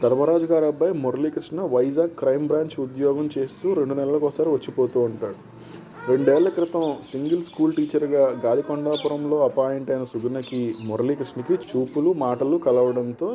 ధర్మరాజు గారి అబ్బాయి Muralikrishna Vizag crime branch ఉద్యోగం చేస్తూ 2 నెలలకు ఒకసారి వచ్చిపోతూ ఉంటాడు. 2 ఏళ్ల క్రితం సింగిల్ స్కూల్ టీచర్గా గాలికొండాపురంలో అపాయింట్ అయిన సుగుణకి మురళీకృష్ణకి చూపులు మాటలు కలవడంతో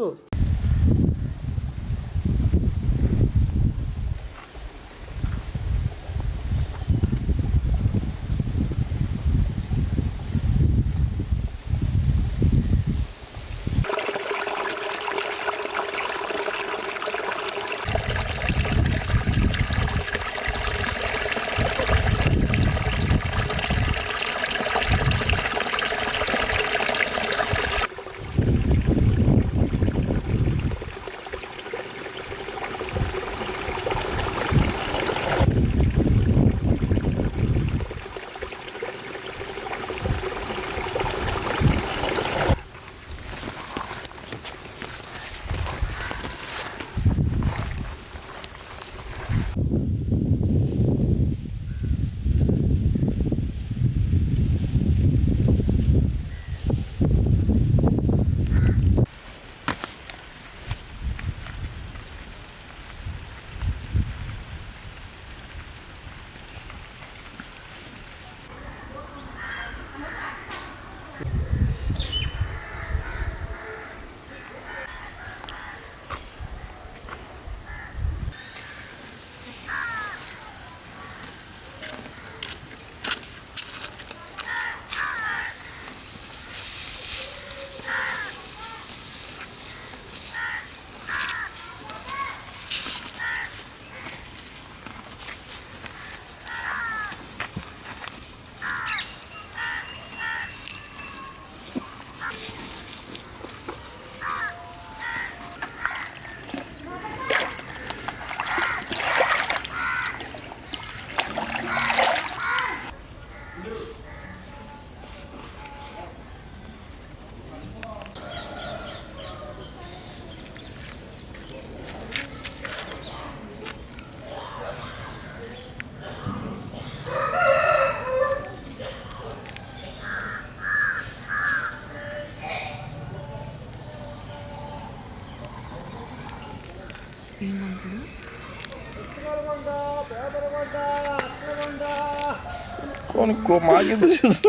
కొనుక్కో మాకెందుకు చూసు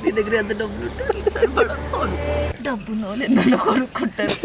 నీ దగ్గర ఎంత డబ్బులు ఉంటే డబ్బు నన్ను కొనుక్కుంటారు.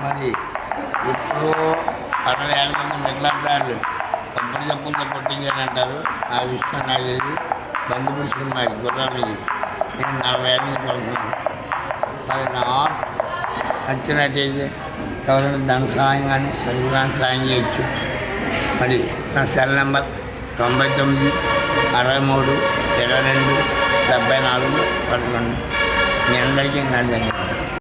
మరి ఇప్పుడు 60 ఏళ్ళ కింద మిట్లాదారులు కొబ్బరి చెప్పులతో కొట్టించారు అంటారు. ఆ విషయం నాకు తెలియదు. బంధువుల సినిమాకి గుర్రాలు నేను 40 ఏళ్ళ నుంచి పడుతున్నాను. మరి నా ఆర్ట్ నచ్చినట్టయితే ఎవరైనా ధన సహాయం కానీ సరుకు కానీ సాయం చేయొచ్చు. మరి నా సెల్ నెంబర్ 99 63 22 74 11. మీ అందరికీ నా ధన్యవాదాలు.